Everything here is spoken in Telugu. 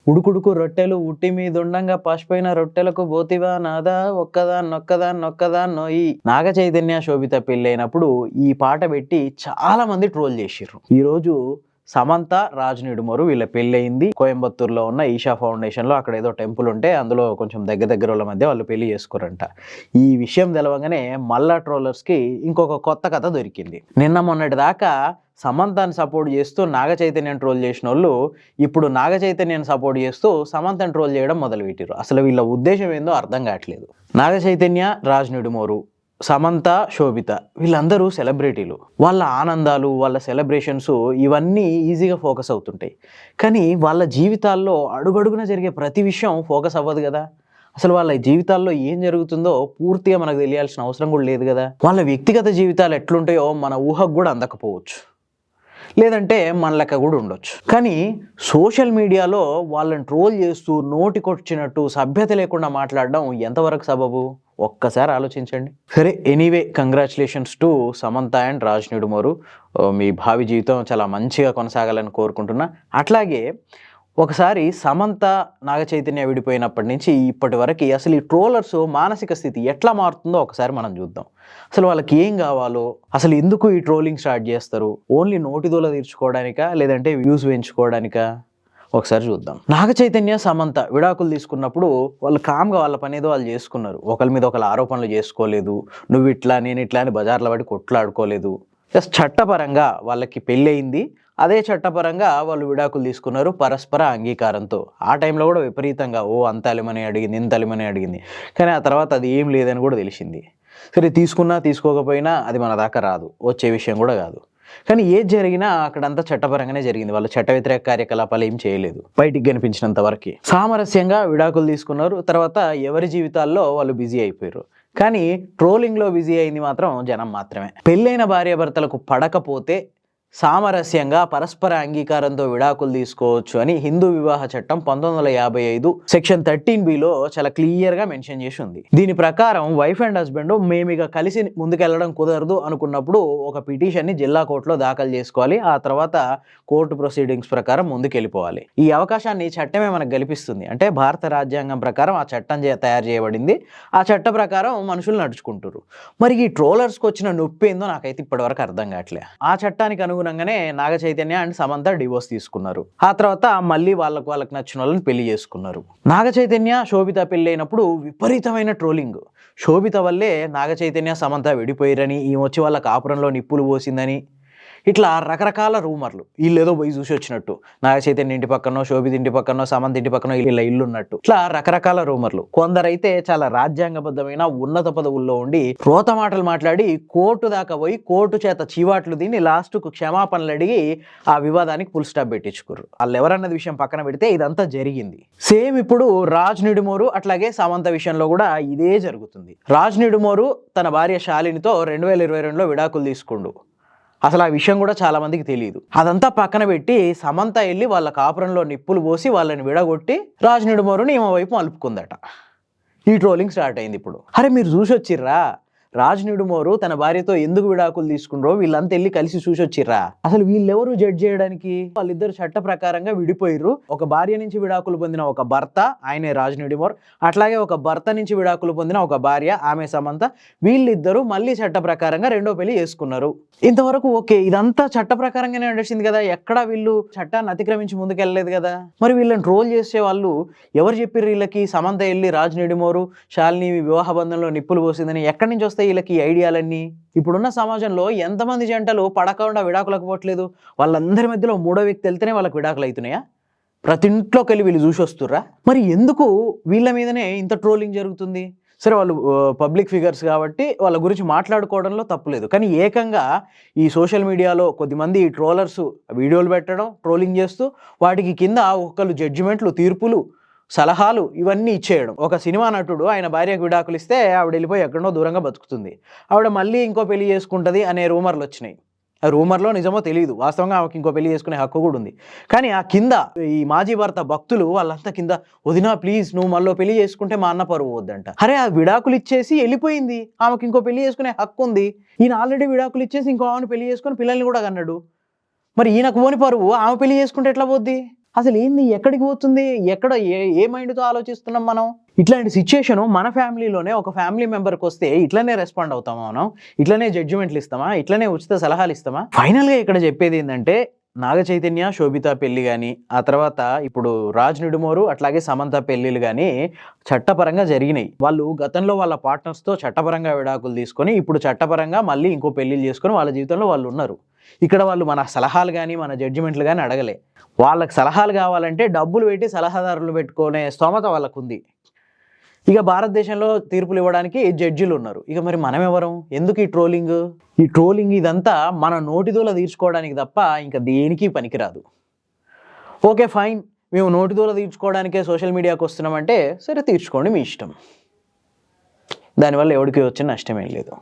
ఉడుకుడుకు రొట్టెలు ఉట్టి మీదుండంగా పాషిపోయిన రొట్టెలకు బోతివా నాదా ఒక్కదాన్నొయ్యి. నాగ చైతన్య శోభిత పెళ్ళైనప్పుడు ఈ పాట పెట్టి చాలా మంది ట్రోల్ చేసిర్రు. ఈరోజు సమంత రాజ్ నిడుమరు వీళ్ళ పెళ్ళయింది. కోయంబత్తూరులో ఉన్న ఈషా ఫౌండేషన్లో అక్కడ ఏదో టెంపుల్ ఉంటే అందులో కొంచెం దగ్గర వాళ్ళ మధ్య వాళ్ళు పెళ్లి చేసుకోరంట. ఈ విషయం తెలవగానే మళ్ళా ట్రోలర్స్కి ఇంకొక కొత్త కథ దొరికింది. నిన్న మొన్నటి దాకా సమంతని సపోర్ట్ చేస్తూ నాగ చైతన్యం ట్రోల్ చేసిన వాళ్ళు ఇప్పుడు నాగ చైతన్యాన్ని సపోర్ట్ చేస్తూ సమంతని ట్రోల్ చేయడం మొదలుపెట్టారు. అసలు వీళ్ళ ఉద్దేశం ఏందో అర్థం కావట్లేదు. నాగ చైతన్య, రాజ్ నిడుమోరు, సమంత, శోభిత వీళ్ళందరూ సెలబ్రిటీలు. వాళ్ళ ఆనందాలు, వాళ్ళ సెలబ్రేషన్స్ ఇవన్నీ ఈజీగా ఫోకస్ అవుతుంటాయి. కానీ వాళ్ళ జీవితాల్లో అడుగడుగున జరిగే ప్రతి విషయం ఫోకస్ అవ్వదు కదా. అసలు వాళ్ళ జీవితాల్లో ఏం జరుగుతుందో పూర్తిగా మనకు తెలియాల్సిన అవసరం కూడా లేదు కదా. వాళ్ళ వ్యక్తిగత జీవితాలు ఎట్లుంటాయో మన ఊహకు కూడా అందకపోవచ్చు, లేదంటే మన లెక్క కూడా ఉండొచ్చు. కానీ సోషల్ మీడియాలో వాళ్ళని ట్రోల్ చేస్తూ నోటికొచ్చినట్టు సభ్యత లేకుండా మాట్లాడడం ఎంతవరకు సబబు ఒక్కసారి ఆలోచించండి. సరే, anyway congratulations to Samantha and Raj Nidumoru. మీ భావి జీవితం చాలా మంచిగా కొనసాగాలని కోరుకుంటున్నా. అట్లాగే ఒకసారి సమంత నాగ చైతన్య విడిపోయినప్పటి నుంచి ఇప్పటి వరకు అసలు ఈ ట్రోలర్స్ మానసిక స్థితి ఎట్లా మారుతుందో ఒకసారి మనం చూద్దాం. అసలు వాళ్ళకి ఏం కావాలో, అసలు ఎందుకు ఈ ట్రోలింగ్ స్టార్ట్ చేస్తారు, ఓన్లీ నోటిదోల తీర్చుకోవడానికా లేదంటే వ్యూస్ పెంచుకోవడానికా ఒకసారి చూద్దాం. నాగ చైతన్య సమంత విడాకులు తీసుకున్నప్పుడు వాళ్ళు కామ్గా వాళ్ళ పని ఏదో వాళ్ళు చేసుకున్నారు. ఒకరి మీద ఒకరు ఆరోపణలు చేసుకోలేదు, నువ్వు ఇట్లా నేను ఇట్లా అని బజార్లో పడి కొట్లాడుకోలేదు. జస్ట్ చట్టపరంగా వాళ్ళకి పెళ్ళి అయింది, అదే చట్టపరంగా వాళ్ళు విడాకులు తీసుకున్నారు పరస్పర అంగీకారంతో. ఆ టైంలో కూడా విపరీతంగా అంత అలిమని అడిగింది, ఇంత అలిమని అడిగింది. కానీ ఆ తర్వాత అది ఏం లేదని కూడా తెలిసింది. సరే, తీసుకున్నా తీసుకోకపోయినా అది మన దాకా రాదు, వచ్చే విషయం కూడా కాదు. కానీ ఏది జరిగినా అక్కడంతా చట్టపరంగానే జరిగింది. వాళ్ళు చట్ట వ్యతిరేక కార్యకలాపాలు ఏం చేయలేదు బయటికి కనిపించినంత వరకు. సామరస్యంగా విడాకులు తీసుకున్నారు. తర్వాత ఎవరి జీవితాల్లో వాళ్ళు బిజీ అయిపోయారు. కానీ ట్రోలింగ్లో బిజీ అయింది మాత్రం జనం మాత్రమే. పెళ్ళైన భార్యాభర్తలకు పడకపోతే సామరస్యంగా పరస్పర అంగీకారంతో విడాకులు తీసుకోవచ్చు అని హిందూ వివాహ చట్టం 1955 సెక్షన్ 13(b)లో చాలా క్లియర్గా మెన్షన్ చేసి ఉంది. దీని ప్రకారం వైఫ్ అండ్ హస్బెండ్ మేమిక కలిసి ముందుకెళ్లడం కుదరదు అనుకున్నప్పుడు ఒక పిటిషన్ని జిల్లా కోర్టులో దాఖలు చేసుకోవాలి. ఆ తర్వాత కోర్టు ప్రొసీడింగ్స్ ప్రకారం ముందుకెళ్ళిపోవాలి. ఈ అవకాశాన్ని చట్టమే మనకు కల్పిస్తుంది. అంటే భారత రాజ్యాంగం ప్రకారం ఆ చట్టం తయారు చేయబడింది. ఆ చట్ట ప్రకారం మనుషులు నడుచుకుంటారు. మరి ఈ ట్రోలర్స్కి వచ్చిన నొప్పి ఏందో నాకైతే ఇప్పటివరకు అర్థం కావట్లే. ఆ చట్టానికి అనుగుణంగానే నాగ చైతన్య అండ్ సమంత డివోర్స్ తీసుకున్నారు. ఆ తర్వాత మళ్ళీ వాళ్ళకు నచ్చిన వాళ్ళని పెళ్లి చేసుకున్నారు. నాగ చైతన్య శోభిత పెళ్లి అయినప్పుడు విపరీతమైన ట్రోలింగ్. శోభిత వల్లే నాగ చైతన్య సమంత విడిపోయారని, ఈ వచ్చి వాళ్ళ కాపురంలో నిప్పులు పోసిందని, ఇట్లా రకరకాల రూమర్లు. వీళ్ళేదో పోయి చూసి వచ్చినట్టు, నాగ చైతన్య ఇంటి పక్కనో, శోభిత ఇంటి పక్కనో, సమంత ఇంటి పక్కనో వీళ్ళ ఇల్లు ఉన్నట్టు, ఇట్లా రకరకాల రూమర్లు. కొందరైతే చాలా రాజ్యాంగబద్ధమైన ఉన్నత పదవుల్లో ఉండి రోత మాటలు మాట్లాడి కోర్టు దాకా పోయి కోర్టు చేత చీవాట్లు తిని లాస్ట్కు క్షమాపణలు అడిగి ఆ వివాదానికి ఫుల్ స్టాప్ పెట్టించుకుర్రు. వాళ్ళు ఎవరన్నది విషయం పక్కన పెడితే ఇదంతా జరిగింది. సేమ్ ఇప్పుడు రాజ్ నిడుమోరు అట్లాగే సమంత విషయంలో కూడా ఇదే జరుగుతుంది. రాజ్ నిడుమోరు తన భార్య శాలినితో 2022లో విడాకులు తీసుకుండు. అసలు ఆ విషయం కూడా చాలా మందికి తెలియదు. అదంతా పక్కన పెట్టి సమంత వెళ్ళి వాళ్ళ కాపురంలో నిప్పులు పోసి వాళ్ళని విడగొట్టి రాజ్ నిడుమోరుని ఈమె వైపు మలుపుకుందట. ఈ ట్రోలింగ్ స్టార్ట్ అయింది ఇప్పుడు. అరే, మీరు చూసి వచ్చిర్రా రాజ్ నిడుమోరు తన భార్యతో ఎందుకు విడాకులు తీసుకుండ్రో వీళ్ళంతా వెళ్ళి కలిసి చూసి వచ్చిర్రా? అసలు వీళ్ళెవరు జడ్జ్ చేయడానికి? వాళ్ళిద్దరు చట్ట ప్రకారంగా విడిపోయిర్రు. ఒక భార్య నుంచి విడాకులు పొందిన ఒక భర్త, ఆయనే రాజ్ నిడుమోర్, అట్లాగే ఒక భర్త నుంచి విడాకులు పొందిన ఒక భార్య, ఆమె సమంత. వీళ్ళిద్దరూ మళ్ళీ చట్ట ప్రకారంగా రెండో పెళ్లి చేసుకున్నారు. ఇంతవరకు ఓకే, ఇదంతా చట్ట ప్రకారంగానే నడిచింది కదా, ఎక్కడా వీళ్ళు చట్టాన్ని అతిక్రమించి ముందుకెళ్ళలేదు కదా. మరి వీళ్ళని ట్రోల్ చేసే వాళ్ళు ఎవరు చెప్పిర్రు వీళ్ళకి సమంత వెళ్ళి రాజ్ నిడుమోరు శాలిని వివాహ బంధంలో నిప్పులు పోసిందని? ఎక్కడి నుంచి వస్తాయి వీళ్ళకి ఈ ఐడియాలన్నీ? ఇప్పుడున్న సమాజంలో ఎంతమంది జంటలు పడకుండా విడాకులకు పోవట్లేదు? వాళ్ళందరి మధ్యలో మూడో వ్యక్తి వెళ్తేనే వాళ్ళకి విడాకులు అవుతున్నాయా? ప్రతి ఇంట్లోకి వెళ్ళి వీళ్ళు చూసి వస్తుర్రా? మరి ఎందుకు వీళ్ళ మీదనే ఇంత ట్రోలింగ్ జరుగుతుంది? సరే, వాళ్ళు పబ్లిక్ ఫిగర్స్ కాబట్టి వాళ్ళ గురించి మాట్లాడుకోవడంలో తప్పులేదు. కానీ ఏకంగా ఈ సోషల్ మీడియాలో కొద్దిమంది ఈ ట్రోలర్స్ వీడియోలు పెట్టడం, ట్రోలింగ్ చేస్తూ వాటికి కింద ఒక్కళ్ళు జడ్జిమెంట్లు, తీర్పులు, సలహాలు ఇవన్నీ ఇచ్చేయడం. ఒక సినిమా నటుడు ఆయన భార్యకు విడాకులు ఇస్తే ఆవిడ వెళ్ళిపోయి ఎక్కడో దూరంగా బతుకుతుంది, ఆవిడ మళ్ళీ ఇంకో పెళ్లి చేసుకుంటుంది అనే రూమర్లు వచ్చినాయి. ఆ రూమర్లో నిజమో తెలియదు, వాస్తవంగా ఆమెకి ఇంకో పెళ్లి చేసుకునే హక్కు కూడా ఉంది. కానీ ఆ కింద ఈ మాజీ భర్త భక్తులు వాళ్ళంతా కింద, వదినా ప్లీజ్ నువ్వు మళ్ళీ పెళ్లి చేసుకుంటే మా అన్న పరువు వద్దంట. అరే, ఆ విడాకులు ఇచ్చేసి వెళ్ళిపోయింది, ఆమెకి ఇంకో పెళ్లి చేసుకునే హక్కు ఉంది. ఈయన ఆల్రెడీ విడాకులు ఇచ్చేసి ఇంకో ఆమెను పెళ్లి చేసుకుని పిల్లల్ని కూడా కన్నాడు. మరి ఈయనకు పోని పరువు ఆమె పెళ్లి చేసుకుంటే ఎట్లా పోద్ది? అసలు ఏంది, ఎక్కడికి పోతుంది, ఎక్కడ ఏ మైండ్తో ఆలోచిస్తున్నాం మనం? ఇట్లాంటి సిచ్యుయేషన్ మన ఫ్యామిలీలోనే ఒక ఫ్యామిలీ మెంబర్కి వస్తే ఇట్లనే రెస్పాండ్ అవుతామా మనం? ఇట్లనే జడ్జిమెంట్లు ఇస్తామా? ఇట్లనే ఉచిత సలహాలు ఇస్తామా? ఫైనల్గా ఇక్కడ చెప్పేది ఏంటంటే, నాగ చైతన్య శోభిత పెళ్లి కానీ, ఆ తర్వాత ఇప్పుడు రాజ్ నిడుమోరు అట్లాగే సమంత పెళ్లిలు కానీ చట్టపరంగా జరిగినాయి. వాళ్ళు గతంలో వాళ్ళ పార్ట్నర్స్తో చట్టపరంగా విడాకులు తీసుకొని ఇప్పుడు చట్టపరంగా మళ్ళీ ఇంకో పెళ్లిళ్ళు చేసుకొని వాళ్ళ జీవితంలో వాళ్ళు ఉన్నారు. ఇక్కడ వాళ్ళు మన సలహాలు కానీ మన జడ్జిమెంట్లు కానీ అడగలే. వాళ్ళకి సలహాలు కావాలంటే డబ్బులు పెట్టి సలహాదారులు పెట్టుకునే స్తోమత వాళ్ళకుంది. ఇక భారతదేశంలో తీర్పులు ఇవ్వడానికి జడ్జిలు ఉన్నారు. ఇక మరి మనం ఎవరం? ఎందుకు ఈ ట్రోలింగ్ ఇదంతా మన నోటిదోల తీర్చుకోవడానికి తప్ప ఇంకా దేనికి పనికిరాదు. ఓకే ఫైన్, మేము నోటిదోల తీర్చుకోవడానికే సోషల్ మీడియాకి వస్తున్నామంటే సరే తీర్చుకోండి, మీ ఇష్టం. దానివల్ల ఎవరికి వచ్చిన నష్టమేం లేదు.